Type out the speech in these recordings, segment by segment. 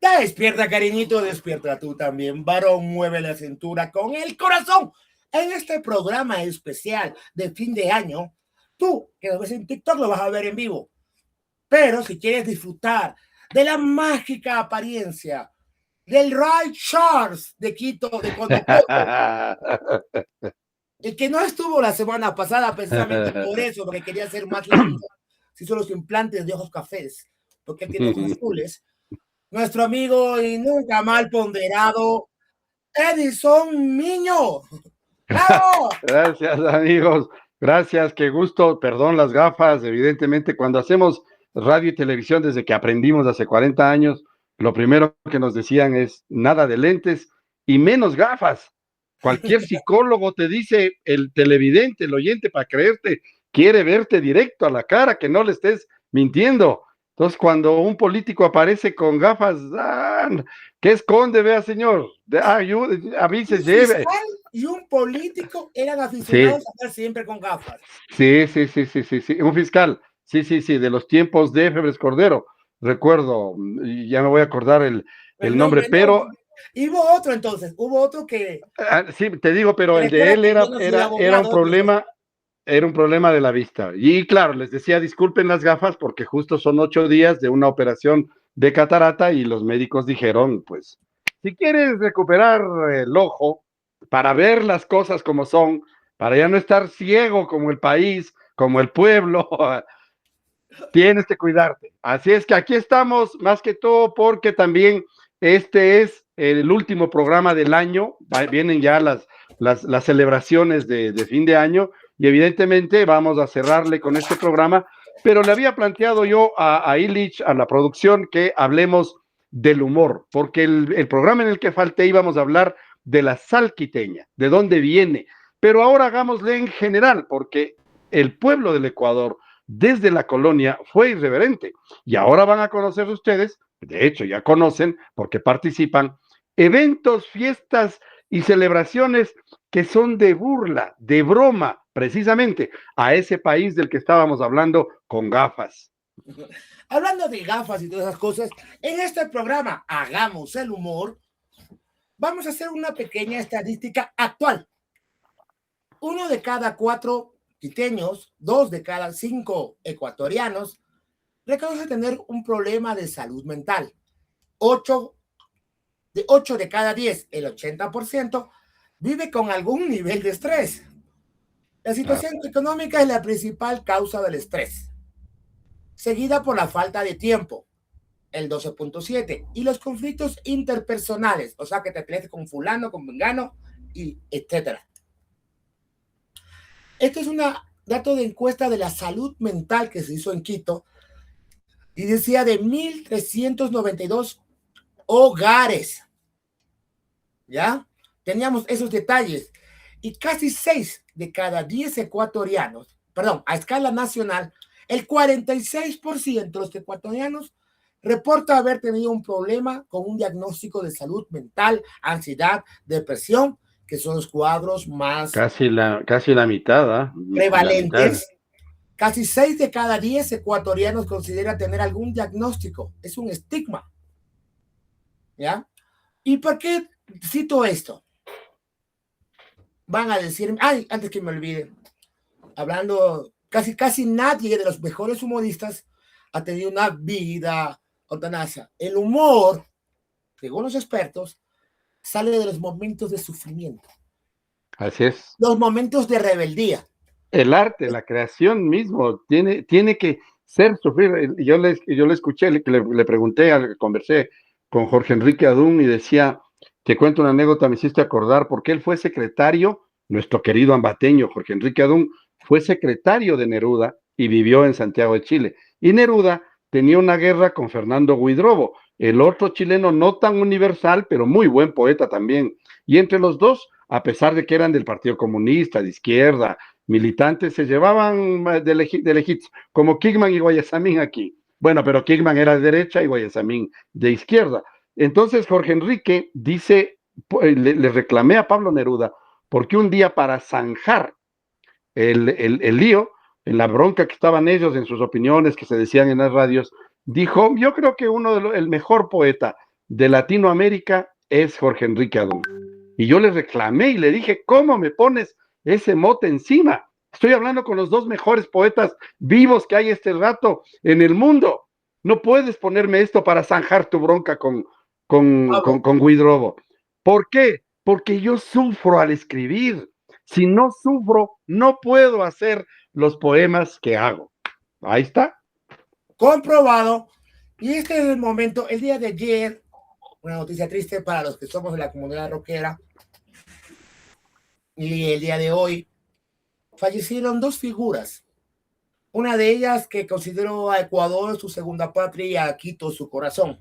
Despierta, cariñito, despierta tú también, varón, mueve la cintura con el corazón. En este programa especial de fin de año, tú que lo ves en TikTok lo vas a ver en vivo. Pero si quieres disfrutar de la mágica apariencia del Ray Charles de Quito, de conductor, el que no estuvo la semana pasada precisamente por eso, porque quería ser más lindo, se hizo los implantes de ojos cafés, porque él tiene ojos azules. Nuestro amigo y nunca mal ponderado Edison Miño. ¡Bravo! Gracias, amigos. Gracias, qué gusto. Perdón las gafas. Evidentemente, cuando hacemos radio y televisión desde que aprendimos hace 40 años, lo primero que nos decían es nada de lentes y menos gafas. Cualquier psicólogo te dice, el televidente, el oyente, para creerte, quiere verte directo a la cara, que no le estés mintiendo. Entonces, cuando un político aparece con gafas, ¿qué esconde, vea, señor? Avise, lleve. Y un político eran aficionados a estar siempre con gafas. Sí. Un fiscal. Sí, de los tiempos de Febres Cordero. Recuerdo, ya me voy a acordar el nombre, pero... No. Y hubo otro que... sí, te digo, pero el de él era un problema... Era un problema de la vista. Y claro, les decía, disculpen las gafas porque justo son 8 días de una operación de catarata y los médicos dijeron, pues, si quieres recuperar el ojo para ver las cosas como son, para ya no estar ciego como el país, como el pueblo, tienes que cuidarte. Así es que aquí estamos, más que todo porque también este es el último programa del año, vienen ya las celebraciones de fin de año, y evidentemente vamos a cerrarle con este programa, pero le había planteado yo a Illich, a la producción, que hablemos del humor, porque el programa en el que falté íbamos a hablar de la salquiteña, de dónde viene, pero ahora hagámosle en general, porque el pueblo del Ecuador, desde la colonia, fue irreverente, y ahora van a conocer ustedes, de hecho ya conocen, porque participan, eventos, fiestas y celebraciones que son de burla, de broma, precisamente a ese país del que estábamos hablando con gafas. Hablando de gafas y todas esas cosas, en este programa Hagamos el Humor, vamos a hacer una pequeña estadística actual. 1 de cada 4 quiteños, 2 de cada 5 ecuatorianos reconoce tener un problema de salud mental. 8 de cada 10, el 80%, vive con algún nivel de estrés. La situación económica es la principal causa del estrés, seguida por la falta de tiempo, el 12.7, y los conflictos interpersonales, o sea, que te peleas con fulano, con mengano, y etcétera. Este es un dato de encuesta de la salud mental que se hizo en Quito, y decía de 1.392 hogares. ¿Ya? Teníamos esos detalles. Y casi 6 de cada 10 ecuatorianos, perdón, a escala nacional, el 46% de los ecuatorianos reporta haber tenido un problema con un diagnóstico de salud mental, ansiedad, depresión, que son los cuadros más... Casi la mitad, ¿eh? Prevalentes. Casi 6 de cada 10 ecuatorianos consideran tener algún diagnóstico. Es un estigma. ¿Ya? ¿Y por qué cito esto? Van a decir, ay, antes que me olvide, hablando, casi nadie de los mejores humoristas ha tenido una vida eutanasia. El humor, según los expertos, sale de los momentos de sufrimiento. Así es. Los momentos de rebeldía. El arte, la creación mismo, tiene que ser sufrir. Yo le escuché, le pregunté, conversé con Jorge Enrique Adún y decía, te cuento una anécdota, me hiciste acordar, porque él fue secretario, nuestro querido ambateño Jorge Enrique Adún, fue secretario de Neruda y vivió en Santiago de Chile. Y Neruda tenía una guerra con Fernando Huidrobo, el otro chileno no tan universal, pero muy buen poeta también. Y entre los dos, a pesar de que eran del Partido Comunista, de izquierda, militantes, se llevaban de lejitos, como Kigman y Guayasamín aquí. Bueno, pero Kigman era de derecha y Guayasamín de izquierda. Entonces Jorge Enrique dice, le reclamé a Pablo Neruda, porque un día para zanjar el lío, en la bronca que estaban ellos, en sus opiniones que se decían en las radios, dijo, yo creo que el mejor poeta de Latinoamérica es Jorge Enrique Adún. Y yo le reclamé y le dije, ¿cómo me pones ese mote encima? Estoy hablando con los dos mejores poetas vivos que hay este rato en el mundo. No puedes ponerme esto para zanjar tu bronca con Huidrobo. ¿Por qué? Porque yo sufro al escribir. Si no sufro, no puedo hacer los poemas que hago. Ahí está. Comprobado. Y este es el momento, el día de ayer, una noticia triste para los que somos de la comunidad rockera. Y el día de hoy fallecieron dos figuras. Una de ellas que consideró a Ecuador su segunda patria y a Quito su corazón.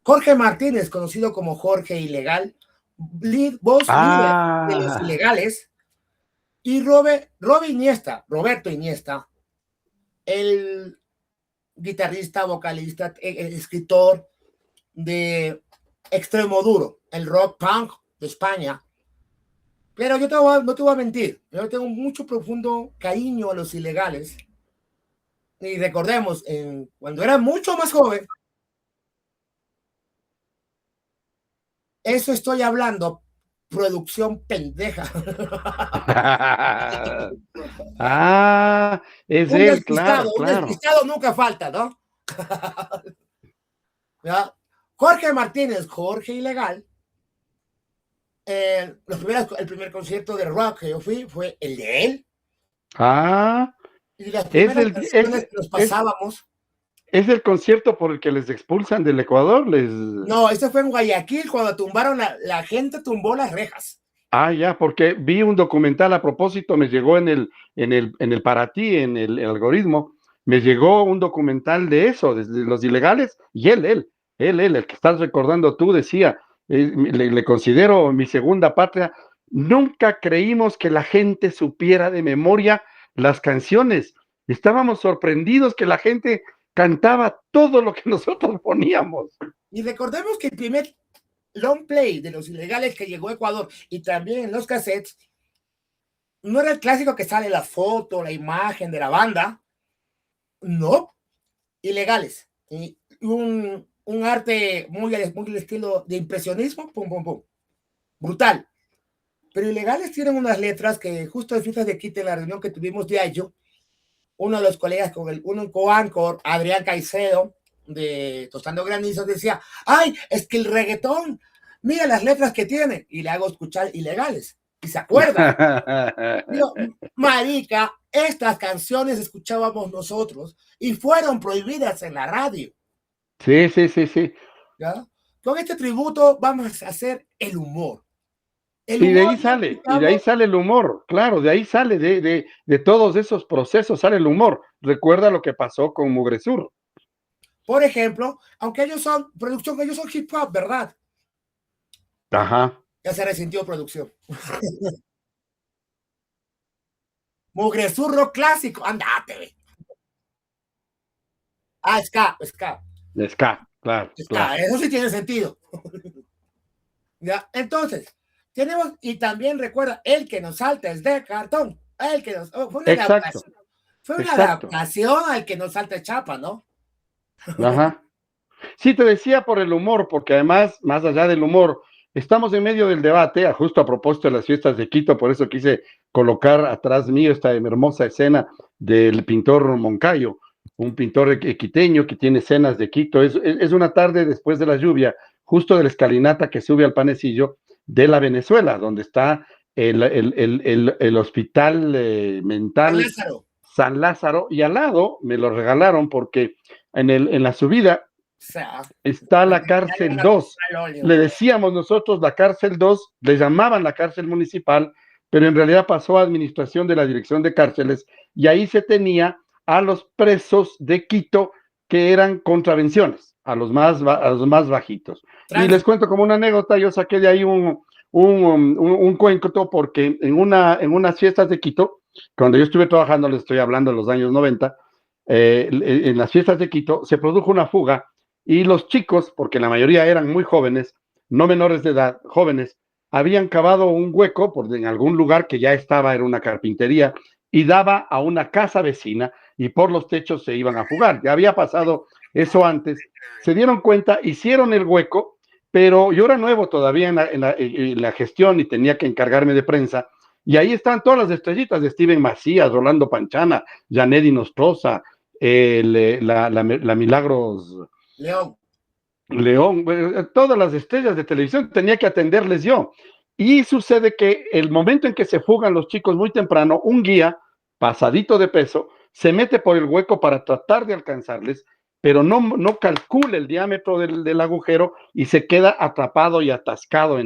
Jorge Martínez, conocido como Jorge Ilegal, voz líder de los Ilegales, y Roberto Iniesta, el guitarrista, vocalista, escritor de Extremoduro, el rock punk de España. Pero yo no te voy a mentir, yo tengo mucho profundo cariño a los Ilegales. Y recordemos, cuando era mucho más joven, eso estoy hablando, producción pendeja. Es él, claro. Un despistado nunca falta, ¿no? ¿Ya? Jorge Martínez, Jorge Ilegal. El primer concierto de rock que yo fui fue el de él. Y las primeras canciones que nos pasábamos. ¿Es el concierto por el que les expulsan del Ecuador? No, este fue en Guayaquil, cuando tumbaron, la gente tumbó las rejas. Ya, porque vi un documental a propósito, me llegó en el para ti, en el algoritmo, me llegó un documental de eso, de los Ilegales, y él, el que estás recordando tú, decía, le considero mi segunda patria. Nunca creímos que la gente supiera de memoria las canciones. Estábamos sorprendidos que la gente cantaba todo lo que nosotros poníamos. Y recordemos que el primer long play de los Ilegales que llegó a Ecuador y también en los cassettes no era el clásico que sale la foto, la imagen de la banda. No, Ilegales. Y un arte muy al estilo de impresionismo, pum, pum, pum. Brutal. Pero Ilegales tienen unas letras que justo en fiestas de Quito, en la reunión que tuvimos de ello, uno de los colegas con un co-anchor, Adrián Caicedo, de Tostando Granizos, decía, ay, es que el reggaetón, mira las letras que tiene, y le hago escuchar Ilegales, y se acuerda. Digo, marica, estas canciones escuchábamos nosotros, y fueron prohibidas en la radio. Sí. ¿Ya? Con este tributo vamos a hacer el humor. Y de ahí sale el humor, claro, de ahí sale, de todos esos procesos sale el humor. Recuerda lo que pasó con Mugresur. Por ejemplo, aunque ellos son producción, ellos son hip hop, ¿verdad? Ajá. Ya se resintió producción. Mugresur rock clásico, andate. Ska, claro. Eso sí tiene sentido. ¿Ya? Entonces, tenemos, y también recuerda, el que nos salta es de cartón. Fue una adaptación al que nos salta chapa, ¿no? Ajá. Sí, te decía por el humor, porque además, más allá del humor, estamos en medio del debate, justo a propósito de las fiestas de Quito, por eso quise colocar atrás mío esta hermosa escena del pintor Moncayo, un pintor quiteño que tiene escenas de Quito. Es una tarde después de la lluvia, justo de la escalinata que sube al panecillo de la Venezuela, donde está el hospital mental San Lázaro, y al lado me lo regalaron porque en la subida está la cárcel 2. Le decíamos nosotros la cárcel 2, le llamaban la cárcel municipal, pero en realidad pasó a administración de la Dirección de Cárceles, y ahí se tenía a los presos de Quito que eran contravenciones, a los más bajitos. Y les cuento como una anécdota, yo saqué de ahí un cuento, porque en unas fiestas de Quito, cuando yo estuve trabajando, les estoy hablando de los años 90, en las fiestas de Quito se produjo una fuga, y los chicos, porque la mayoría eran muy jóvenes, no menores de edad, jóvenes, habían cavado un hueco en algún lugar que ya estaba, era una carpintería, y daba a una casa vecina, y por los techos se iban a fugar. Ya había pasado eso antes, se dieron cuenta, hicieron el hueco, pero yo era nuevo todavía en la gestión y tenía que encargarme de prensa, y ahí están todas las estrellitas de Steven Macías, Rolando Panchana, Janedy Nostroza, la Milagros León, todas las estrellas de televisión tenía que atenderles yo. Y sucede que el momento en que se fugan los chicos muy temprano, un guía, pasadito de peso, se mete por el hueco para tratar de alcanzarles, pero no calcula el diámetro del agujero y se queda atrapado y atascado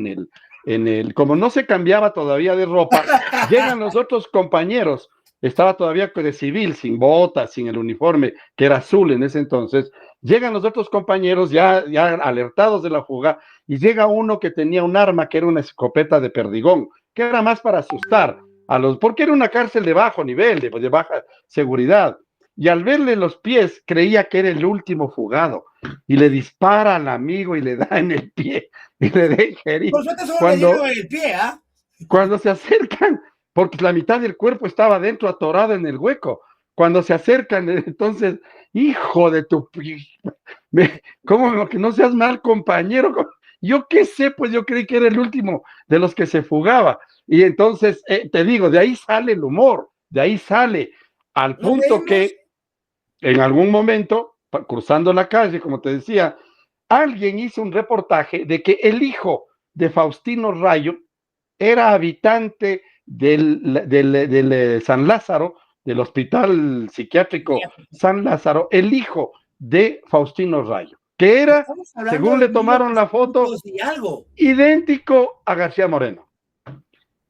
como no se cambiaba todavía de ropa, llegan los otros compañeros, estaba todavía de civil, sin botas, sin el uniforme, que era azul en ese entonces, llegan los otros compañeros ya alertados de la fuga, y llega uno que tenía un arma, que era una escopeta de perdigón, que era más para asustar porque era una cárcel de bajo nivel, de baja seguridad, y al verle los pies creía que era el último fugado, y le dispara al amigo y le da en el pie, y le deja herido. Por suerte solo le dieron en el pie, ¿ah? Cuando se acercan, porque la mitad del cuerpo estaba dentro, atorado en el hueco, cuando se acercan, entonces, hijo de tu... ¿Cómo que no seas mal compañero? Yo qué sé, pues yo creí que era el último de los que se fugaba. Y entonces, te digo, de ahí sale el humor, de ahí sale, al punto que en algún momento, cruzando la calle, como te decía, alguien hizo un reportaje de que el hijo de Faustino Rayo era habitante del San Lázaro, del Hospital Psiquiátrico San Lázaro, el hijo de Faustino Rayo, que era, según le tomaron la foto, idéntico a García Moreno.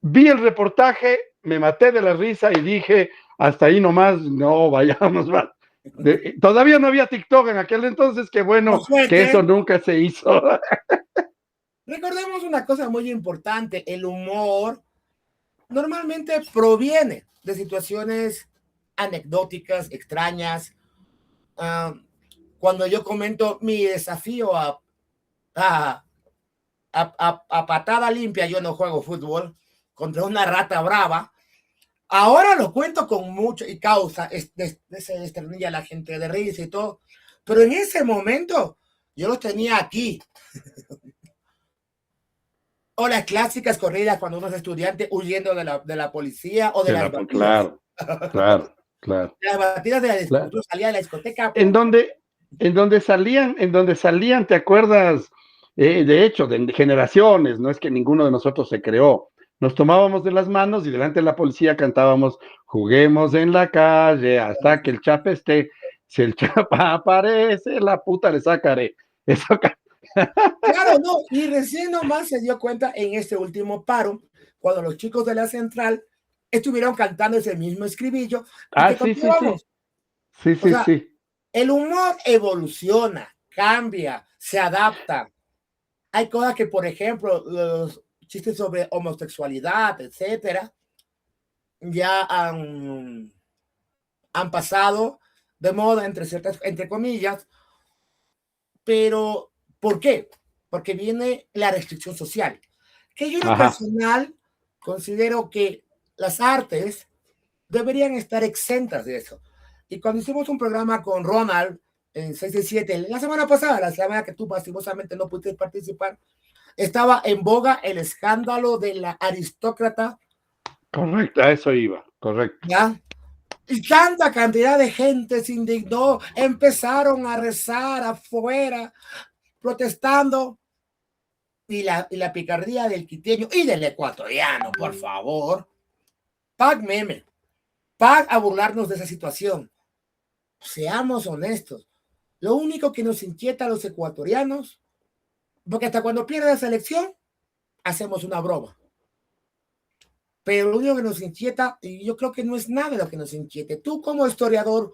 Vi el reportaje, me maté de la risa y dije, hasta ahí nomás, no vayamos más. Todavía no había TikTok en aquel entonces, que bueno, que eso nunca se hizo. Recordemos una cosa muy importante, el humor normalmente proviene de situaciones anecdóticas, extrañas. Cuando yo comento mi desafío a patada limpia, yo no juego fútbol, contra una rata brava, ahora lo cuento con mucho y causa, se desternilla la gente de risa y todo, pero en ese momento yo los tenía aquí. O las clásicas corridas cuando uno es estudiante huyendo de la policía o de las batidas. Claro. Las batidas de la discoteca, claro. Salía de la discoteca. En donde salían, ¿te acuerdas? De hecho, de generaciones, no es que ninguno de nosotros se creó. Nos tomábamos de las manos y delante de la policía cantábamos, juguemos en la calle hasta que el chapa esté. Si el chapa aparece, la puta le sacaré. Eso. Claro, no, y recién nomás se dio cuenta en este último paro, cuando los chicos de la central estuvieron cantando ese mismo escribillo. Sí. El humor evoluciona, cambia, se adapta. Hay cosas que, por ejemplo, los chistes sobre homosexualidad, etcétera, ya han pasado de moda, entre comillas, pero ¿por qué? Porque viene la restricción social. Que yo en lo personal considero que las artes deberían estar exentas de eso. Y cuando hicimos un programa con Ronald en 667, la semana pasada, la semana que tú pasivosamente no pudiste participar, estaba en boga el escándalo de la aristócrata. Correcto, a eso iba, correcto. ¿Ya? Y tanta cantidad de gente se indignó, empezaron a rezar afuera, protestando, y la picardía del quiteño y del ecuatoriano, por favor. Pac meme, Pac a burlarnos de esa situación. Seamos honestos. Lo único que nos inquieta a los ecuatorianos, porque hasta cuando pierde la selección, hacemos una broma. Pero lo único que nos inquieta, y yo creo que no es nada lo que nos inquiete. Tú como historiador,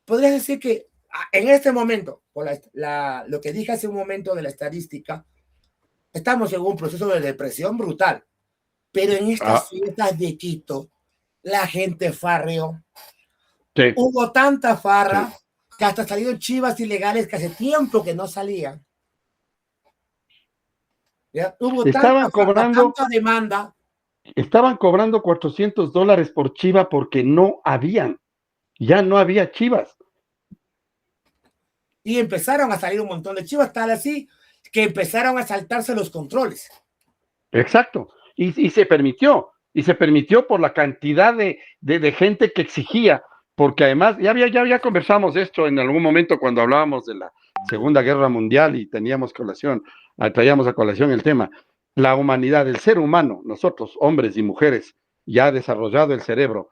podrías decir que en este momento, por lo que dije hace un momento de la estadística, estamos en un proceso de depresión brutal. Pero en estas fiestas de Quito, la gente farreó. Sí. Hubo tanta farra que hasta salieron chivas ilegales que hace tiempo que no salían. ¿Ya? Hubo tanta demanda. Estaban cobrando $400 por chiva porque ya no había chivas. Y empezaron a salir un montón de chivas, tal así que empezaron a saltarse los controles. Exacto. Y se permitió por la cantidad de gente que exigía, porque además, ya conversamos esto en algún momento cuando hablábamos de la Segunda Guerra Mundial y traíamos a colación el tema. La humanidad, el ser humano, nosotros, hombres y mujeres, ya ha desarrollado el cerebro.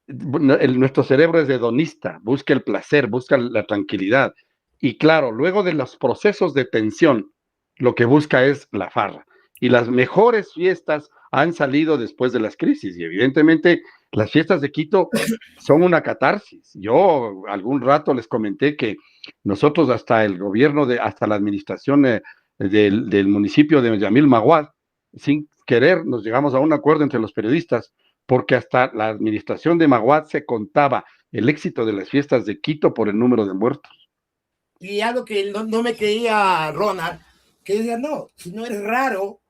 Nuestro cerebro es hedonista, busca el placer, busca la tranquilidad. Y claro, luego de los procesos de tensión, lo que busca es la farra. Y las mejores fiestas han salido después de las crisis. Y evidentemente las fiestas de Quito son una catarsis. Yo algún rato les comenté que nosotros hasta el gobierno, hasta la administración del municipio de Yamil Maguad, sin querer nos llegamos a un acuerdo entre los periodistas, porque hasta la administración de Maguad se contaba el éxito de las fiestas de Quito por el número de muertos. Y algo que no me creía Ronald, que decía, no, si no es raro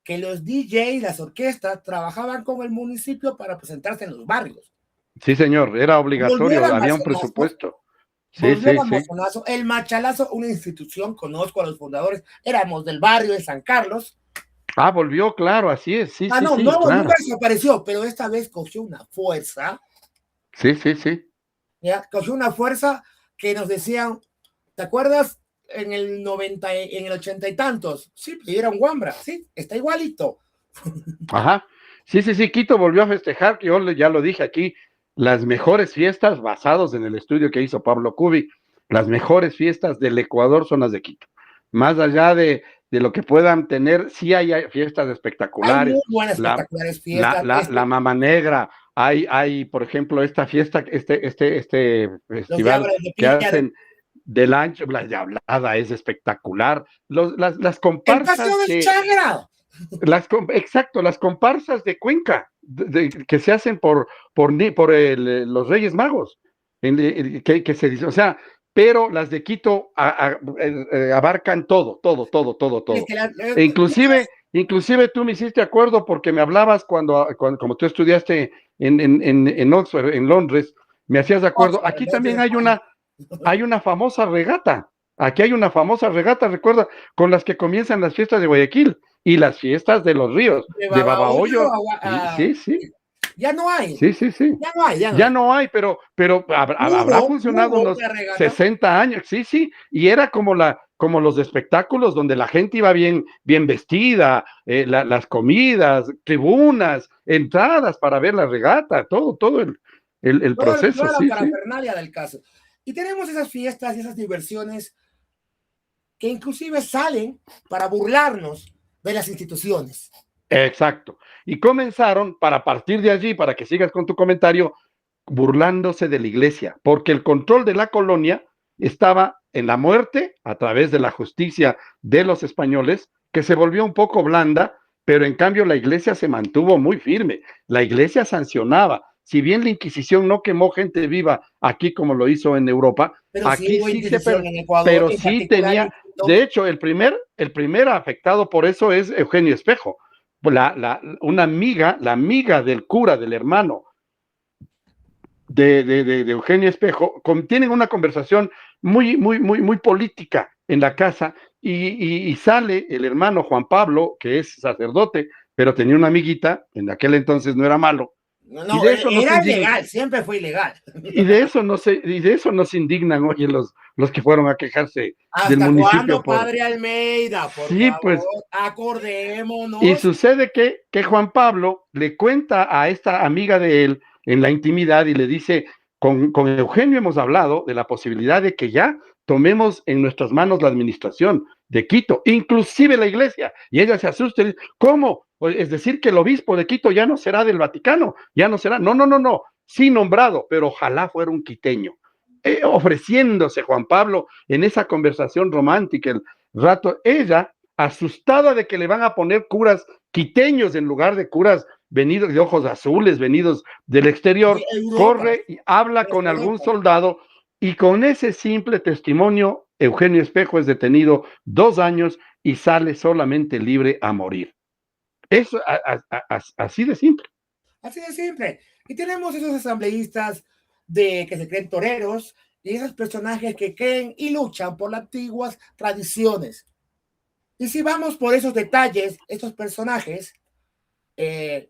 que los DJs, las orquestas, trabajaban con el municipio para presentarse en los barrios. Sí, señor, era obligatorio, había un presupuesto. Sí, sí, sí. El Machalazo, una institución, conozco a los fundadores, éramos del barrio de San Carlos. Ah, volvió, claro, así es, sí, sí, no, sí, no, claro. Nunca desapareció, pero esta vez cogió una fuerza. Sí, sí, sí. ¿Ya? Cogió una fuerza que nos decían, ¿te acuerdas? En el 90, en el 80 y tantos, sí, era un Wambra, sí, está igualito. Ajá, sí, sí, sí, Quito volvió a festejar, yo ya lo dije aquí, las mejores fiestas basados en el estudio que hizo Pablo Cubi, las mejores fiestas del Ecuador son las de Quito. Más allá de lo que puedan tener, sí hay fiestas espectaculares. Hay muy buenas espectaculares fiestas. La Mama Negra, hay, por ejemplo, esta fiesta, este festival que hacen del ancho, la Diablada es espectacular. Las comparsas exacto, las comparsas de Cuenca, que se hacen por los Reyes Magos, que se dice, o sea, pero las de Quito abarcan todo. Inclusive tú me hiciste acuerdo porque me hablabas cuando como tú estudiaste en Oxford, en Londres, me hacías de acuerdo. Aquí también hay una famosa regata. Aquí hay una famosa regata, recuerda, con las que comienzan las fiestas de Guayaquil y las fiestas de los ríos, de Babahoyo. Sí, sí. Ya no hay. Sí, sí, sí. Ya no hay, pero habrá funcionado unos 60 años. Sí, sí. Y era como los de espectáculos donde la gente iba bien vestida, las comidas, tribunas, entradas para ver la regata, todo el proceso. Toda la parafernalia del caso. Y tenemos esas fiestas y esas diversiones que inclusive salen para burlarnos de las instituciones. Exacto. Y comenzaron, para partir de allí, para que sigas con tu comentario, burlándose de la iglesia, porque el control de la colonia estaba en la muerte a través de la justicia de los españoles, que se volvió un poco blanda, pero en cambio la iglesia se mantuvo muy firme. La iglesia sancionaba. Si bien la Inquisición no quemó gente viva aquí como lo hizo en Europa, pero aquí sí en Ecuador, pero sí tenía, de hecho, el primer afectado por eso es Eugenio Espejo, una amiga, la amiga del cura, del hermano de Eugenio Espejo, tienen una conversación muy política en la casa y sale el hermano Juan Pablo, que es sacerdote, pero tenía una amiguita, en aquel entonces no era malo. No, y de eso era ilegal, siempre fue ilegal. Y de eso no se indignan, oye, los que fueron a quejarse del municipio. Padre Almeida, por sí, favor, pues, acordémonos. Y sucede que Juan Pablo le cuenta a esta amiga de él en la intimidad y le dice, con Eugenio hemos hablado de la posibilidad de que ya tomemos en nuestras manos la administración de Quito, inclusive la iglesia. Y ella se asusta y dice, ¿cómo? Es decir, que el obispo de Quito ya no será del Vaticano, ya no será, no, sí nombrado, pero ojalá fuera un quiteño. Ofreciéndose Juan Pablo en esa conversación romántica, el rato, ella, asustada de que le van a poner curas quiteños en lugar de curas venidos de ojos azules, venidos del exterior, corre y habla con algún soldado y con ese simple testimonio, Eugenio Espejo es detenido 2 años y sale solamente libre a morir. Eso, así de simple. Así de simple. Y tenemos esos asambleístas que se creen toreros y esos personajes que creen y luchan por las antiguas tradiciones. Y si vamos por esos detalles, estos personajes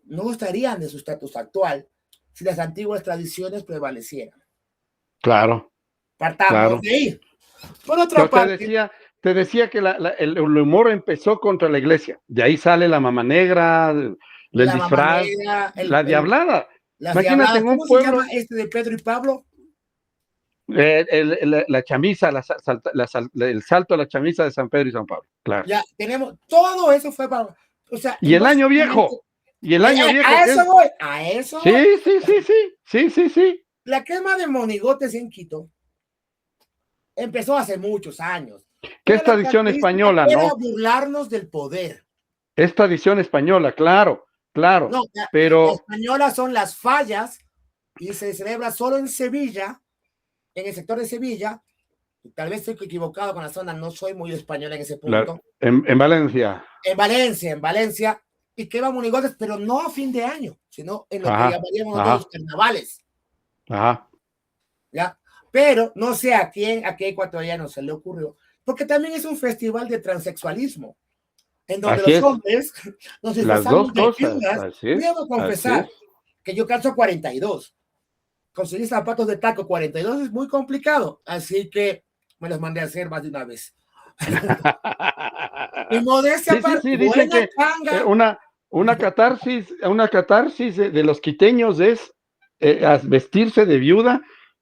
no estarían de su estatus actual si las antiguas tradiciones prevalecieran. Claro, Partamos claro. de ahí. Por otra parte, te decía que el humor empezó contra la iglesia. De ahí sale la mamá negra, el la disfraz, mamanera, la diablada. las Imagínate diabladas, en un ¿cómo se llama pueblo, este de Pedro y Pablo? la chamisa, el salto a la chamisa de San Pedro y San Pablo. Claro. Ya tenemos, todo eso fue para, o sea, Y el año básicamente, viejo, y el año viejo a que eso es. voy, a eso Sí, voy. sí, sí, sí, sí, sí, sí. La quema de monigotes en Quito empezó hace muchos años, Que es pero la tradición característica española, era ¿no? burlarnos del poder. Es tradición española, claro, claro. No, la Pero, española son las fallas y se celebra solo en Sevilla, en el sector de Sevilla. Tal vez estoy equivocado con la zona, no soy muy español en ese punto. en Valencia. En Valencia, y quema monigotes, pero no a fin de año, sino en lo que Ajá, llamaríamos nosotros los ajá, carnavales. ajá. ¿Ya? Pero no sé a qué ecuatoriano se le ocurrió, porque también es un festival de transexualismo, en donde Así los es. hombres nos Las dos disfrazamos de cosas. viudas. Así es. Debo Así es. confesar que yo calzo 42. Conseguir zapatos de taco 42 es muy complicado, así que me los mandé a hacer más de una vez. Y modestia Sí, sí, aparte, sí, dicen buena que tanga. una catarsis de los quiteños es vestirse de viuda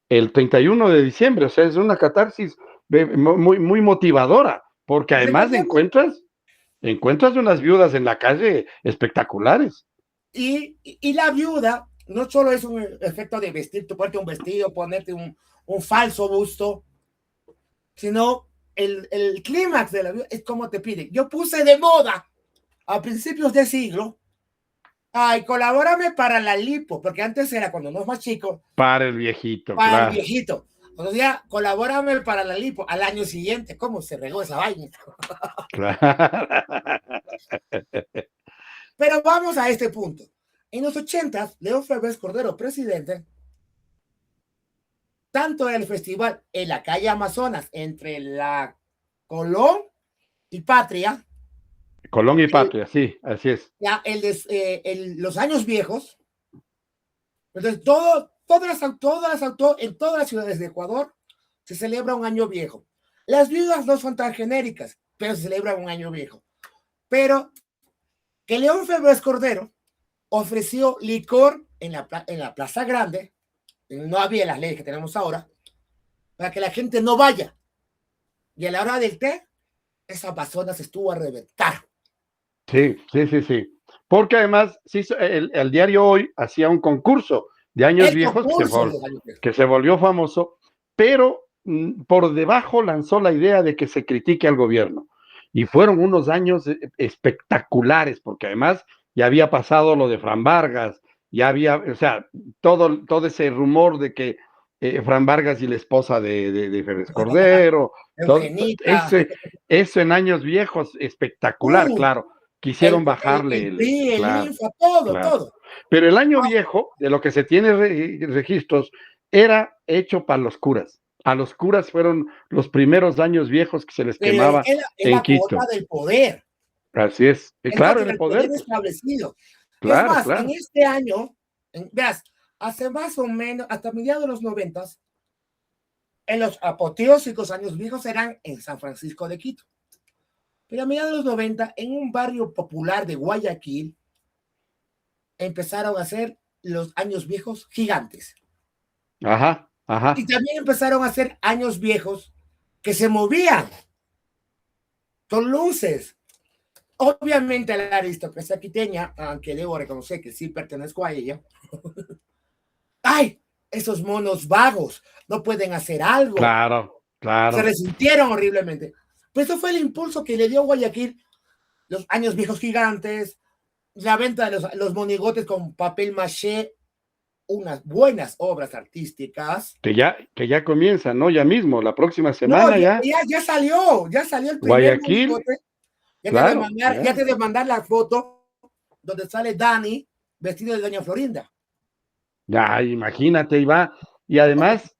el 31 de diciembre, o sea, es una catarsis muy, muy motivadora, porque además Recordemos, encuentras unas viudas en la calle espectaculares. y la viuda no solo es un efecto de vestir, ponerte un vestido, ponerte un falso busto, sino el clímax de la viuda es como te piden. Yo puse de moda a principios de siglo, ay, colabórame para la lipo, porque antes era cuando uno es más chico, Para el viejito, para el claro. viejito. O sea, colabórame para la lipo. Al año siguiente, ¿cómo se regó esa vaina? Claro. Pero vamos a este punto. En los 80, León Febres Cordero, presidente, tanto el festival en la calle Amazonas, entre la Colón y Patria, Colón y Patria, sí, así es. ya los años viejos, entonces en todas las ciudades de Ecuador se celebra un año viejo. Las viudas no son tan genéricas, pero se celebra un año viejo. Pero que León Febres Cordero ofreció licor en la Plaza Grande, no había las leyes que tenemos ahora, para que la gente no vaya. Y a la hora del té, esa pasona se estuvo a reventar. Sí, sí, sí, sí. Porque además, sí, el diario Hoy hacía un concurso de años El viejos concurso de los años viejos. que se volvió famoso, pero por debajo lanzó la idea de que se critique al gobierno. Y fueron unos años espectaculares, porque además ya había pasado lo de Fran Vargas, ya había, o sea, todo ese rumor de que Fran Vargas y la esposa de Férez Cordero, todo, Eugenita. eso en años viejos, espectacular, claro. Quisieron bajarle el PRI, el claro, INFA, todo, claro. todo. Pero el año viejo, de lo que se tiene registros, era hecho para los curas. A los curas fueron los primeros años viejos que se les Pero es quemaba que es en la cuota Quito. del poder. Así es. Y Él no claro, en tiene el el poder poder, pues, establecido. Es claro, más, en claro. este año, veas, hace más o menos, hasta mediados de los 90, en los apoteósicos años viejos eran en San Francisco de Quito. Pero a mediados de los 90, en un barrio popular de Guayaquil, empezaron a hacer los años viejos gigantes. Ajá, ajá. Y también empezaron a hacer años viejos que se movían con luces. Obviamente la aristocracia quiteña, aunque debo reconocer que sí pertenezco a ella, ¡ay! Esos monos vagos no pueden hacer algo. Claro, Se claro. resintieron horriblemente. Pues eso fue el impulso que le dio Guayaquil los años viejos gigantes, la venta de los monigotes con papel maché, unas buenas obras artísticas. Que ya comienza, ¿no? Ya mismo, la próxima No, semana ya. ya salió el primer Guayaquil, monigote. claro, Ya ya. te de mandar la foto donde sale Dani vestido de Doña Florinda. Ya, imagínate, Iba. Y además,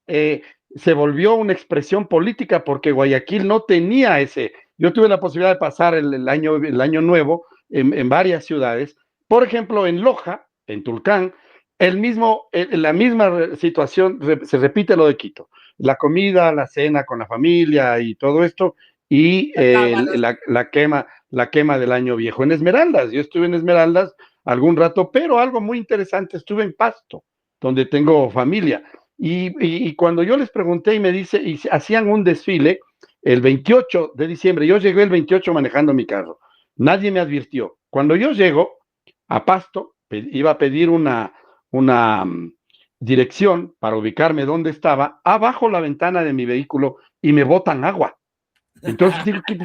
se volvió una expresión política porque Guayaquil no tenía ese. Yo tuve la posibilidad de pasar el año nuevo en varias ciudades. Por ejemplo, en Loja, en Tulcán, la misma situación se repite lo de Quito. La comida, la cena con la familia y todo esto, y la quema del año viejo. En Esmeraldas, yo estuve en Esmeraldas algún rato, pero algo muy interesante, estuve en Pasto, donde tengo familia. Y cuando yo les pregunté y me dice, y hacían un desfile el 28 de diciembre, yo llegué el 28 manejando mi carro, nadie me advirtió. Cuando yo llego a Pasto, iba a pedir una dirección para ubicarme donde estaba, abajo la ventana de mi vehículo y me botan agua. Entonces digo, ¿qué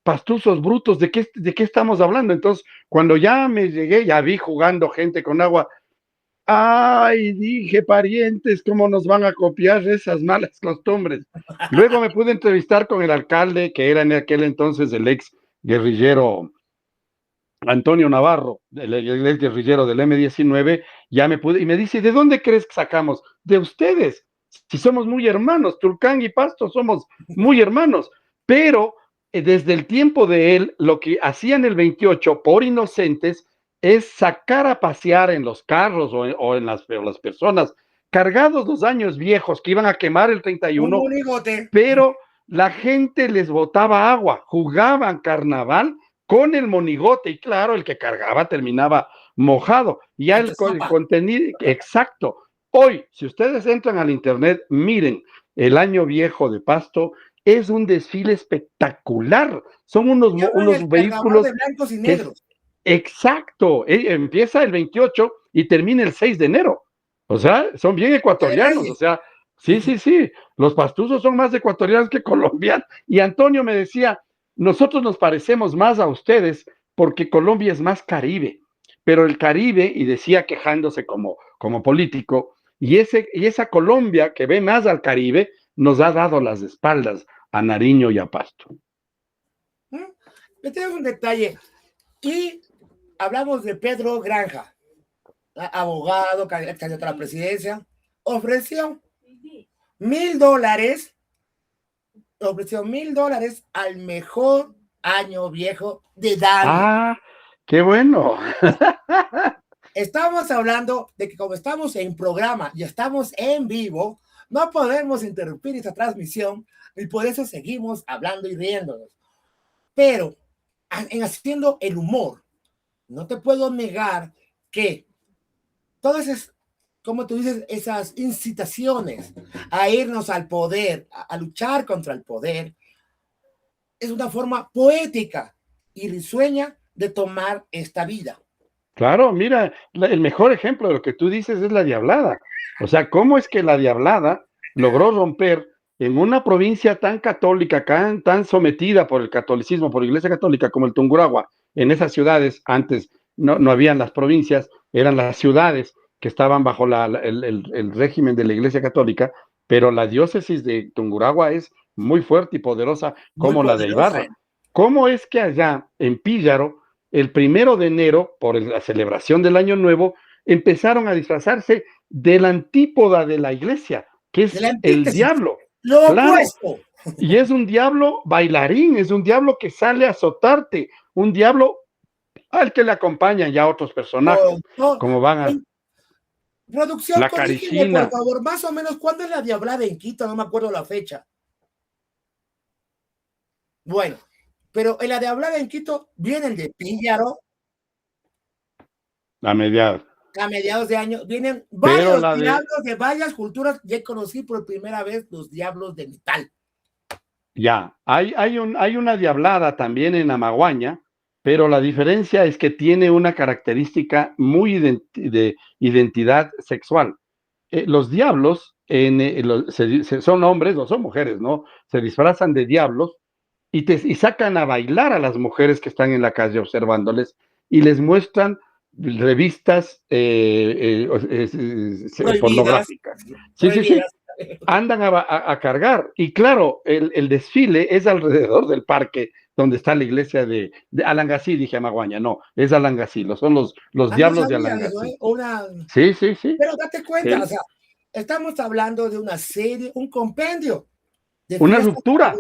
pastuzos brutos, ¿de qué estamos hablando? Entonces, cuando ya me llegué, ya vi jugando gente con agua. Ay, dije, parientes, ¿cómo nos van a copiar esas malas costumbres? Luego me pude entrevistar con el alcalde, que era en aquel entonces el ex guerrillero Antonio Navarro, el ex guerrillero del M-19, y me dice, ¿de dónde crees que sacamos? De ustedes, si somos muy hermanos, Tulcán y Pasto somos muy hermanos, pero desde el tiempo de él, lo que hacían el 28 por inocentes es sacar a pasear en los carros o en las personas cargados los años viejos que iban a quemar el 31, pero la gente les botaba agua, jugaban carnaval con el monigote, y claro, el que cargaba terminaba mojado. Ya el contenido, exacto. Hoy, si ustedes entran al internet, miren el año viejo de Pasto, es un desfile espectacular. Son unos vehículos de blancos y negros. Exacto, empieza el 28 y termina el 6 de enero. O sea, son bien ecuatorianos, o sea, sí, los pastuzos son más ecuatorianos que colombianos. Y Antonio me decía, nosotros nos parecemos más a ustedes porque Colombia es más Caribe, pero el Caribe, y decía quejándose como político, y esa Colombia que ve más al Caribe, nos ha dado las espaldas a Nariño y a Pasto. Me tengo un detalle, y hablamos de Pedro Granja, abogado, candidato a la presidencia, ofreció $1,000, ofreció $1,000 al mejor año viejo de Dani. Ah, qué bueno. Estamos hablando de que como estamos en programa y estamos en vivo, no podemos interrumpir esta transmisión y por eso seguimos hablando y riéndonos. Pero en haciendo el humor, no te puedo negar que todas esas, como tú dices, esas incitaciones a irnos al poder, a luchar contra el poder, es una forma poética y risueña de tomar esta vida. Claro, mira, el mejor ejemplo de lo que tú dices es la Diablada. O sea, ¿cómo es que la Diablada logró romper en una provincia tan católica, tan sometida por el catolicismo, por la Iglesia Católica como el Tungurahua? En esas ciudades, antes no habían las provincias, eran las ciudades que estaban bajo el régimen de la Iglesia Católica, pero la diócesis de Tungurahua es muy fuerte y poderosa como la de Ibarra. ¿Cómo es que allá en Píllaro, el 1 de enero, por la celebración del Año Nuevo, empezaron a disfrazarse de la antípoda de la iglesia, que es el diablo? Lo opuesto. Y es un diablo bailarín, es un diablo que sale a azotarte, un diablo al que le acompañan ya otros personajes, como van a... Producción, la Caricina. Por favor, más o menos, ¿cuándo es la Diablada en Quito? No me acuerdo la fecha. Bueno, pero en la Diablada en Quito viene el de Píllaro. A mediados de año vienen varios diablos de varias culturas. Ya conocí por primera vez los diablos de metal. Ya, hay una diablada también en Amaguaña, pero la diferencia es que tiene una característica muy de identidad sexual. Los diablos son hombres o son mujeres, ¿no? Se disfrazan de diablos y sacan a bailar a las mujeres que están en la calle observándoles y les muestran revistas pornográficas. Sí. Andan a cargar. Y claro, el desfile es alrededor del parque donde está la iglesia de Alangasí, dije Amaguaña, no, es Alangasí, son los diablos de Alangasí. Sí. Pero date cuenta, o sea, Estamos hablando de una serie, un compendio. De una ruptura.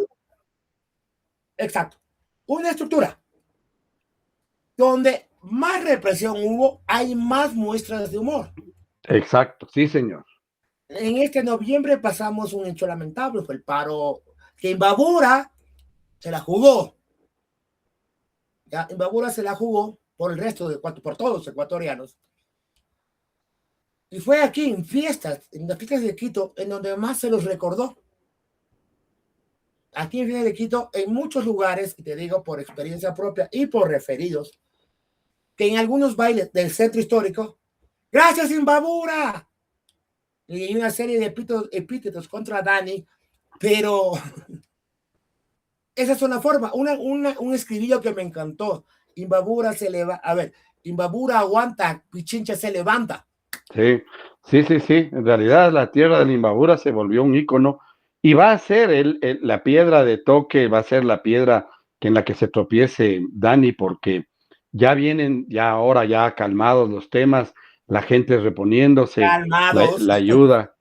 Exacto. Una estructura. Donde más represión hubo, hay más muestras de humor. Exacto, sí, señor. En este noviembre pasamos un hecho lamentable, fue el paro que Imbabura se la jugó. Ya, Imbabura se la jugó por el resto de por todos los ecuatorianos. Y fue aquí en las fiestas de Quito, en donde más se los recordó. Aquí en fiestas de Quito, en muchos lugares, y te digo por experiencia propia y por referidos, que en algunos bailes del centro histórico, ¡gracias Imbabura! Y una serie de epítetos contra Dani, pero esa es una forma, un escribillo que me encantó. Imbabura se levanta, a ver, Imbabura aguanta, Pichincha se levanta. Sí, sí, sí, sí. En realidad la tierra de la Imbabura se volvió un ícono y va a ser la piedra de toque, va a ser la piedra en la que se tropiece Dani, porque ya vienen, ya ahora ya calmados los temas, la gente reponiéndose, Calmados. la ayuda,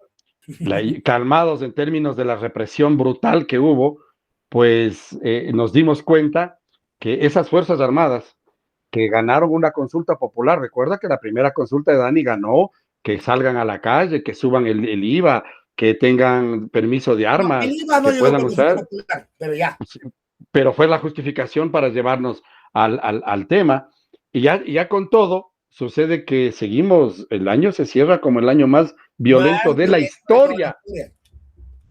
calmados en términos de la represión brutal que hubo, pues nos dimos cuenta que esas Fuerzas Armadas que ganaron una consulta popular. Recuerda que la primera consulta de Dani ganó que salgan a la calle, que suban el IVA, que tengan permiso de No, el armas, IVA no que llegó puedan por consulta usar, popular, pero ya. pero fue la justificación para llevarnos al tema. Y ya con todo, sucede que seguimos, el año se cierra como el año más violento de la historia,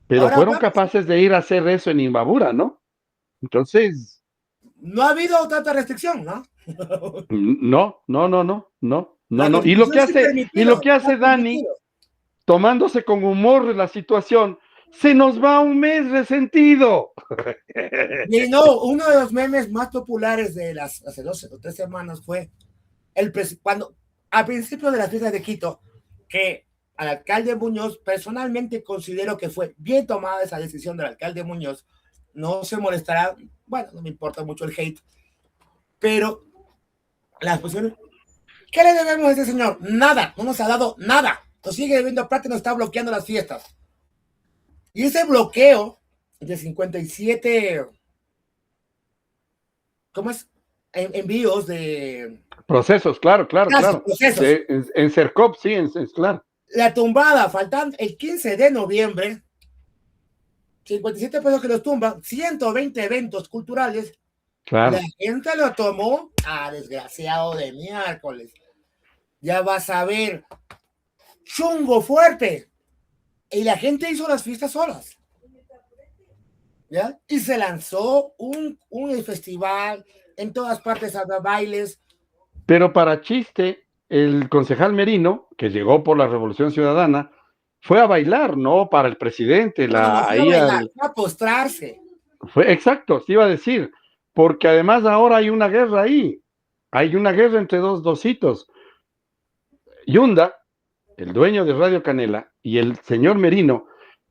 pero Ahora fueron vamos. capaces de ir a hacer eso en Imbabura, ¿no? Entonces, No ha habido tanta restricción, ¿no? no, no, no, no, no, no, La no. Y constitución sí lo permitido, que hace Dani, tomándose con humor la situación, se nos va un mes resentido. Y no, uno de los memes más populares de hace 2 o 3 semanas fue cuando, al principio de las fiestas de Quito, que al alcalde Muñoz, personalmente considero que fue bien tomada esa decisión del alcalde Muñoz, no se molestará, bueno, no me importa mucho el hate, pero las posiciones, ¿qué le debemos a este señor? Nada, no nos ha dado nada, nos sigue debiendo plata y nos está bloqueando las fiestas. Y ese bloqueo de 57, ¿cómo es? Envíos de Procesos, claro, claro, claro. procesos. En CERCOP, sí, claro. La tumbada, faltando el 15 de noviembre, 57 pesos que los tumban, 120 eventos culturales. Claro. La gente lo tomó a desgraciado de miércoles. Ya vas a ver, chungo fuerte. Y la gente hizo las fiestas solas. ¿Ya? Y se lanzó un festival, en todas partes había bailes. Pero para chiste, el concejal Merino, que llegó por la Revolución Ciudadana, fue a bailar, ¿no? Para el presidente, No, no fue a bailar, fue a postrarse. Exacto, te iba a decir, porque además ahora hay una guerra ahí, hay una guerra entre dos hitos. Yunda, el dueño de Radio Canela, y el señor Merino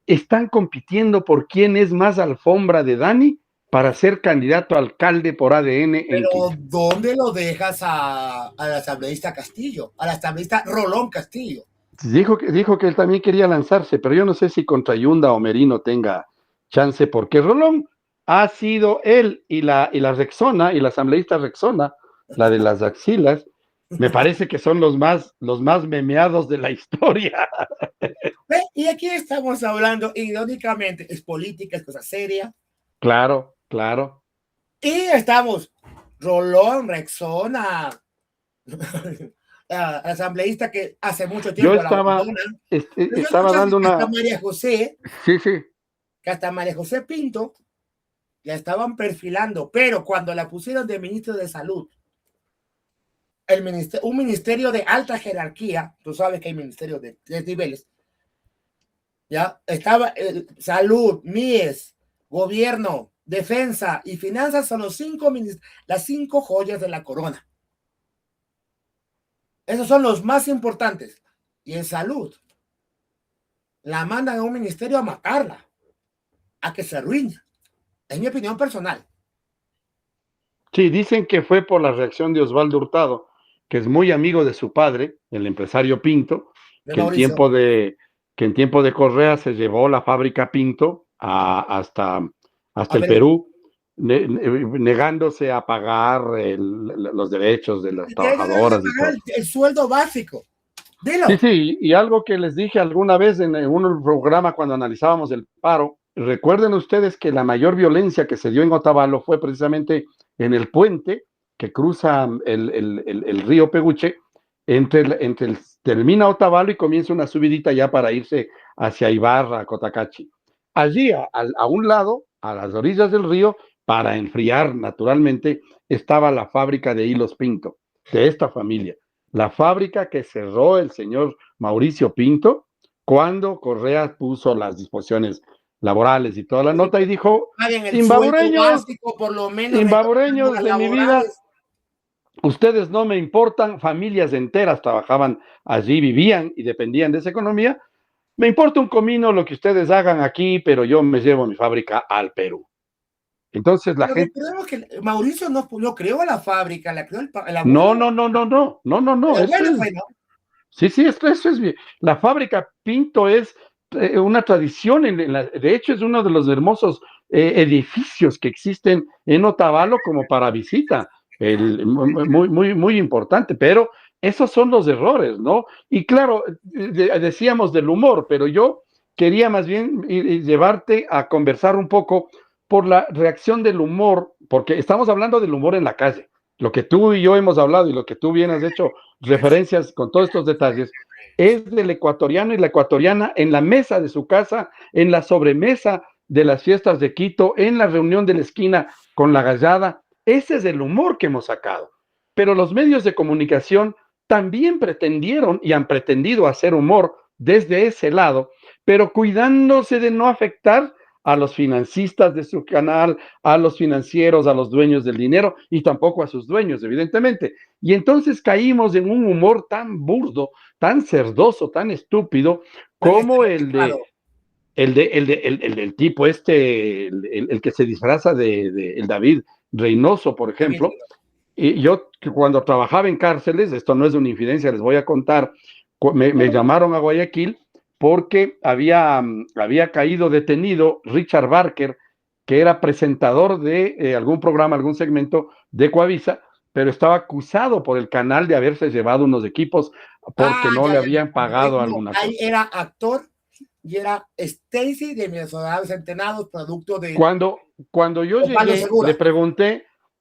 están compitiendo por quién es más alfombra de Dani para ser candidato a alcalde por ADN. Pero ¿dónde lo dejas al asambleísta Castillo? Al asambleísta Rolón Castillo. Dijo que él también quería lanzarse, pero yo no sé si contra Yunda o Merino tenga chance, porque Rolón ha sido él y la Rexona, y la asambleísta Rexona, la de las axilas, me parece que son los más memeados de la historia. Y aquí estamos hablando, irónicamente, es política, es cosa seria. Claro, claro. Y estamos, Rolón, Rexona, asambleísta que hace mucho tiempo Yo estaba dando una... María José, sí, sí. que hasta María José Pinto la estaban perfilando, pero cuando la pusieron de ministro de Salud, un ministerio de alta jerarquía, tú sabes que hay ministerios de 3 niveles, ya estaba salud, MIES, gobierno, defensa y finanzas son las 5 joyas de la corona. Esos son los más importantes. Y en salud, la mandan a un ministerio a matarla, a que se arruine. Es mi opinión personal. Sí, dicen que fue por la reacción de Osvaldo Hurtado, que es muy amigo de su padre, el empresario Pinto, que en tiempo de que en tiempo de Correa se llevó la fábrica Pinto hasta el Perú. Perú, negándose a pagar los derechos de las trabajadoras y todo. El sueldo básico. Sí, Dilo. sí, y algo que les dije alguna vez en un programa cuando analizábamos el paro, recuerden ustedes que la mayor violencia que se dio en Otavalo fue precisamente en el puente que cruza el río Peguche, termina Otavalo y comienza una subidita ya para irse hacia Ibarra, Cotacachi. Allí, a un lado, a las orillas del río, para enfriar naturalmente, estaba la fábrica de hilos Pinto, de esta familia. La fábrica que cerró el señor Mauricio Pinto cuando Correa puso las disposiciones laborales y toda la nota y dijo, el sueldo básico, por lo menos de mi vida, ustedes no me importan, familias enteras trabajaban allí, vivían y dependían de esa economía, me importa un comino lo que ustedes hagan aquí, pero yo me llevo mi fábrica al Perú. Entonces la gente... Creo que Mauricio no creó la fábrica, la creó el No, eso es... Bueno. Sí, eso es bien. La fábrica Pinto es una tradición, de hecho es uno de los hermosos edificios que existen en Otavalo como para visita, muy importante, pero esos son los errores, ¿no? Y claro, decíamos del humor, pero yo quería más bien llevarte a conversar un poco por la reacción del humor, porque estamos hablando del humor en la calle. Lo que tú y yo hemos hablado y lo que tú bien has hecho referencias con todos estos detalles, es del ecuatoriano y la ecuatoriana en la mesa de su casa, en la sobremesa de las fiestas de Quito, en la reunión de la esquina con la gallada. Ese es el humor que hemos sacado. Pero los medios de comunicación también pretendieron y han pretendido hacer humor desde ese lado, pero cuidándose de no afectar a los financistas de su canal, a los financieros, a los dueños del dinero y tampoco a sus dueños, evidentemente. Y entonces caímos en un humor tan burdo, tan cerdoso, tan estúpido, como el del tipo el que se disfraza de el David Reynoso, por ejemplo. Y yo cuando trabajaba en cárceles, esto no es una infidencia, les voy a contar, me llamaron a Guayaquil porque había caído detenido Richard Barker, que era presentador de algún programa, algún segmento de Coavisa, pero estaba acusado por el canal de haberse llevado unos equipos porque no le habían pagado alguna cosa. Ahí era actor y era Stacy de Mis Soldados Centenados, producto de... Cuando yo llegué,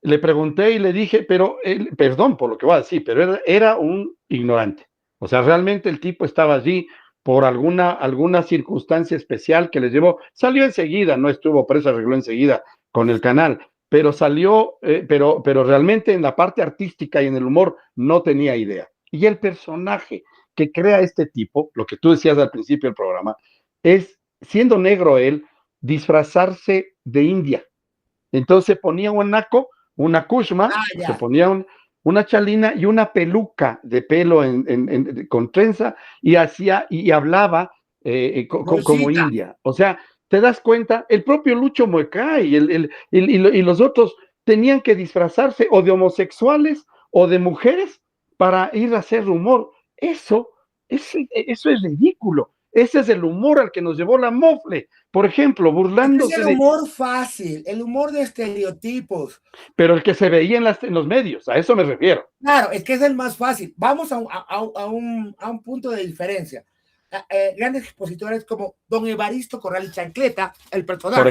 le pregunté y le dije, pero perdón por lo que voy a decir, pero era un ignorante. O sea, realmente el tipo estaba allí por alguna circunstancia especial que les llevó, salió enseguida, no estuvo preso, arregló enseguida con el canal, pero salió, pero realmente en la parte artística y en el humor no tenía idea. Y el personaje que crea este tipo, lo que tú decías al principio del programa, es, siendo negro él, disfrazarse de India. Entonces ponía un naco, una kushma, se ponía una chalina y una peluca de pelo con trenza y hablaba como india. O sea, te das cuenta, el propio Lucho Muecay y los otros tenían que disfrazarse o de homosexuales o de mujeres para ir a hacer humor. Eso es ridículo. Ese es el humor al que nos llevó la Mofle, por ejemplo, burlándose de... Es el humor fácil, el humor de estereotipos. Pero el que se veía en los medios, a eso me refiero. Claro, es que es el más fácil. Vamos a un punto de diferencia. Grandes expositores como don Evaristo Corral Chancleta, el personaje.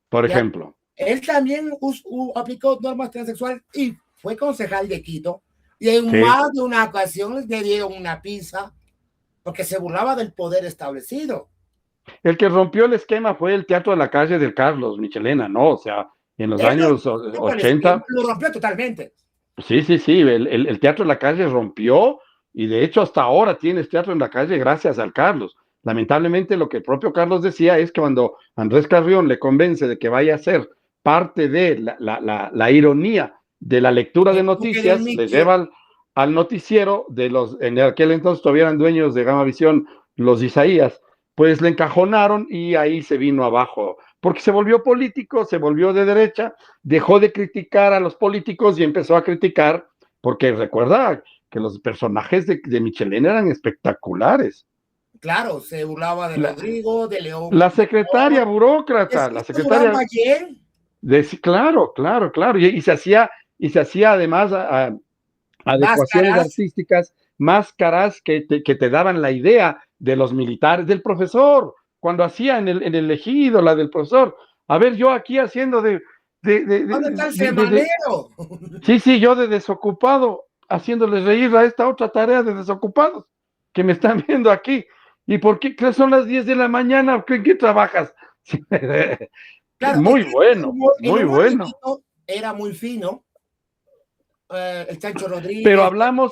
Por ejemplo. Él también aplicó normas transexuales y fue concejal de Quito. Y en más de una ocasión le dieron una pizza porque se burlaba del poder establecido. El que rompió el esquema fue el Teatro de la Calle del Carlos Michelena, ¿no? O sea, en los años 80. Lo rompió totalmente. Sí, el Teatro de la Calle rompió y de hecho hasta ahora tienes Teatro en la Calle gracias al Carlos. Lamentablemente lo que el propio Carlos decía es que cuando Andrés Carrión le convence de que vaya a ser parte de la ironía de la lectura de noticias, le lleva al noticiero de en aquel entonces todavía eran dueños de Gamavisión, los Isaías, pues le encajonaron y ahí se vino abajo, porque se volvió político, se volvió de derecha, dejó de criticar a los políticos y empezó a criticar, porque recuerda que los personajes de Michelena eran espectaculares. Claro, se burlaba de Rodrigo, de León. La secretaria burócrata, la secretaria. Claro, claro, claro. Y se hacía además adecuaciones máscaras artísticas, máscaras que te daban la idea de los militares, del profesor, cuando hacía en el ejido, la del profesor. A ver, yo aquí haciendo ¿Dónde está el semanero? Sí, yo de desocupado, haciéndoles reír a esta otra tarea de desocupados que me están viendo aquí. ¿Y por qué son las 10 de la mañana? ¿En qué trabajas? Claro, muy bueno, el muy humor bueno. Era muy fino. El Chancho Rodríguez. Pero hablamos.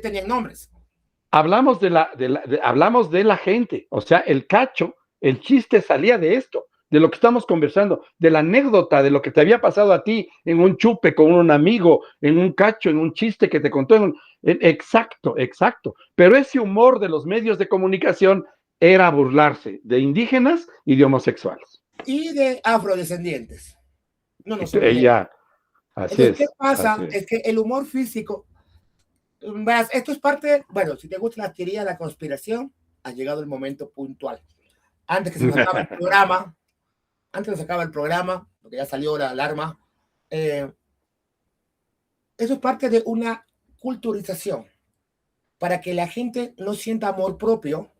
Tenían nombres. Hablamos hablamos de la gente, o sea, el cacho, el chiste salía de esto, de lo que estamos conversando, de la anécdota, de lo que te había pasado a ti en un chupe con un amigo, en un cacho, en un chiste que te contó. Exacto. Pero ese humor de los medios de comunicación era burlarse de indígenas y de homosexuales. Y de afrodescendientes. No nos olvidemos. Así es. ¿Qué pasa? Es que el humor físico, esto es parte, bueno, si te gusta la teoría de la conspiración, ha llegado el momento puntual. Antes que se nos acabe el programa, porque ya salió la alarma, eso es parte de una culturización para que la gente no sienta amor propio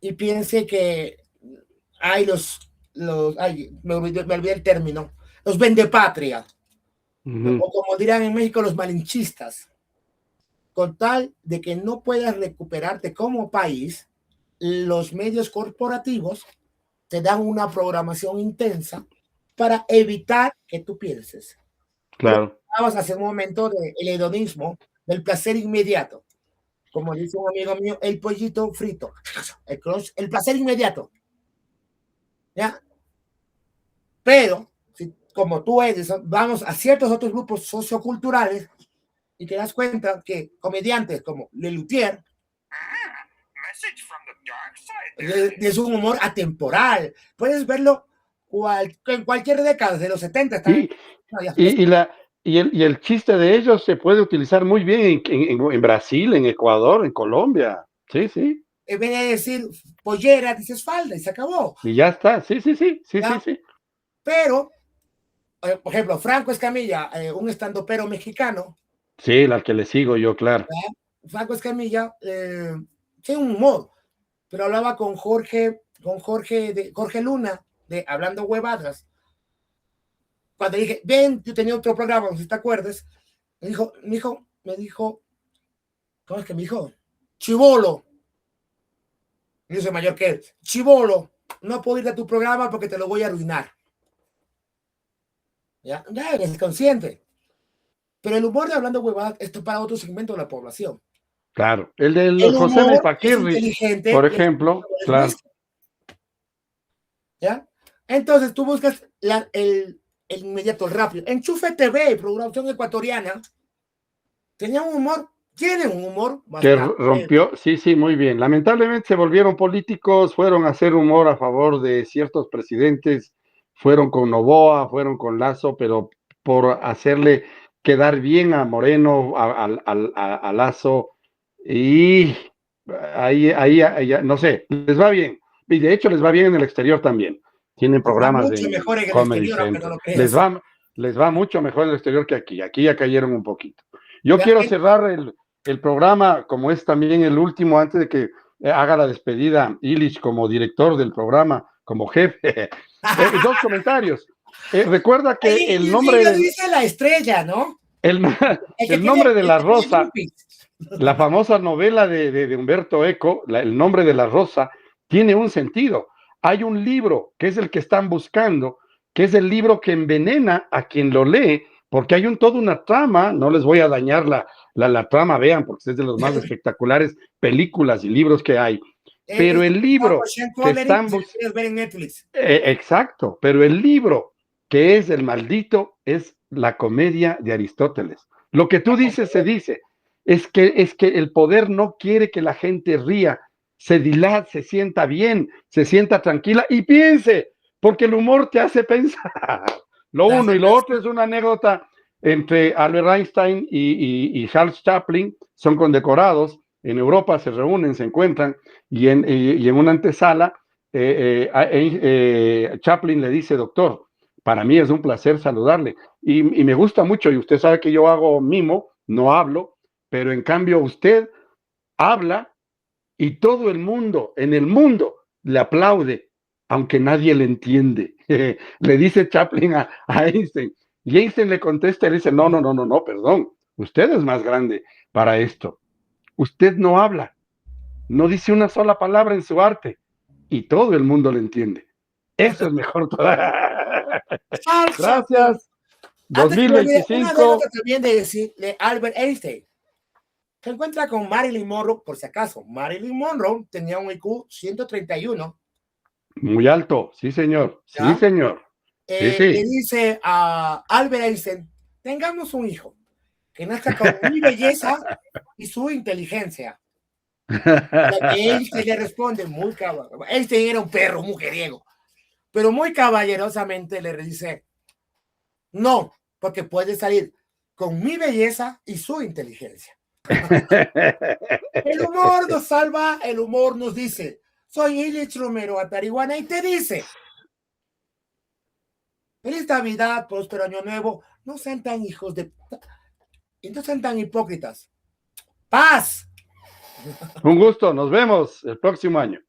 y piense que hay me olvidé el término, los vendepatria, o como dirán en México, los malinchistas. Con tal de que no puedas recuperarte como país, los medios corporativos te dan una programación intensa para evitar que tú pienses. Claro. Vamos a hacer un momento del hedonismo, del placer inmediato. Como dice un amigo mío, el pollito frito, el placer inmediato. ¿Ya? Pero, como tú eres, vamos a ciertos otros grupos socioculturales y te das cuenta que comediantes como Lelutier es un humor atemporal. Puedes verlo en cualquier década, de los 70. Y el chiste de ellos se puede utilizar muy bien en Brasil, en Ecuador, en Colombia. Sí. Venía a decir pollera, dices falda y se acabó. Y ya está, sí. Pero, por ejemplo, Franco Escamilla, un estandopero mexicano. Sí, la que le sigo yo, claro. Franco Escamilla tiene un humor, pero hablaba con Jorge Luna, de Hablando Huevadas. Cuando dije, ven, yo tenía otro programa, si te acuerdas, me dijo, ¿cómo es que me dijo? Chibolo. Yo soy mayor que él. Chibolo, no puedo ir a tu programa porque te lo voy a arruinar. Ya eres consciente. Pero el humor de Hablando Huevadas, esto es para otro segmento de la población. Claro, el de José M. Paquirri, por ejemplo, claro. ¿Ya? Entonces tú buscas el inmediato, el rápido. Enchufe TV, programación ecuatoriana, tiene un humor que rompió, sí, muy bien. Lamentablemente se volvieron políticos, fueron a hacer humor a favor de ciertos presidentes, fueron con Noboa, fueron con Lazo, pero por hacerle quedar bien a Moreno, a Lazo, y ahí, no sé, les va bien. Y de hecho les va bien en el exterior también. Tienen programas de Comedy Central. Les va mucho mejor en el exterior que aquí. Aquí ya cayeron un poquito. Yo quiero cerrar el programa, como es también el último, antes de que haga la despedida Illich como director del programa, como jefe. Dos comentarios. Recuerda que el nombre dice la estrella, ¿no? El nombre de la rosa, la famosa novela de Humberto Eco, el nombre de la rosa, tiene un sentido. Hay un libro que es el que están buscando, que es el libro que envenena a quien lo lee, porque hay toda una trama. No les voy a dañar la trama, vean, porque es de los más espectaculares películas y libros que hay. Pero el libro que están buscando, exacto, pero el libro que es el maldito es la comedia de Aristóteles. Lo que tú dices se dice, es que el poder no quiere que la gente ría, se dilate, se sienta bien, se sienta tranquila y piense, porque el humor te hace pensar. Lo uno y lo otro es una anécdota entre Albert Einstein y Charles Chaplin, son condecorados en Europa se reúnen, se encuentran, y en una antesala, Chaplin le dice, doctor, para mí es un placer saludarle, y me gusta mucho, y usted sabe que yo hago mimo, no hablo, pero en cambio usted habla y todo el mundo, en el mundo, le aplaude, aunque nadie le entiende. Le dice Chaplin a Einstein, y Einstein le contesta y le dice, no, no, no, no, no, perdón, usted es más grande para esto. Usted no habla, no dice una sola palabra en su arte, y todo el mundo le entiende. Eso es mejor. Gracias. Antes que me olvide, una 2025. anécdota también de Albert Einstein. Se encuentra con Marilyn Monroe, por si acaso. Marilyn Monroe tenía un IQ 131. Muy alto, sí, señor. Sí, ¿Ya? señor. Sí, Le sí. dice a Albert Einstein, tengamos un hijo que nazca con mi belleza y su inteligencia. Einstein le responde muy caballeroso. Einstein era un perro mujeriego, pero muy caballerosamente le dice, no, porque puede salir con mi belleza y su inteligencia. El humor nos salva, el humor nos dice, soy Ilich Romero Atarihuana y te dice, feliz Navidad, próspero año nuevo, no sean tan hijos de... y no sean tan hipócritas. Paz. Un gusto, nos vemos el próximo año.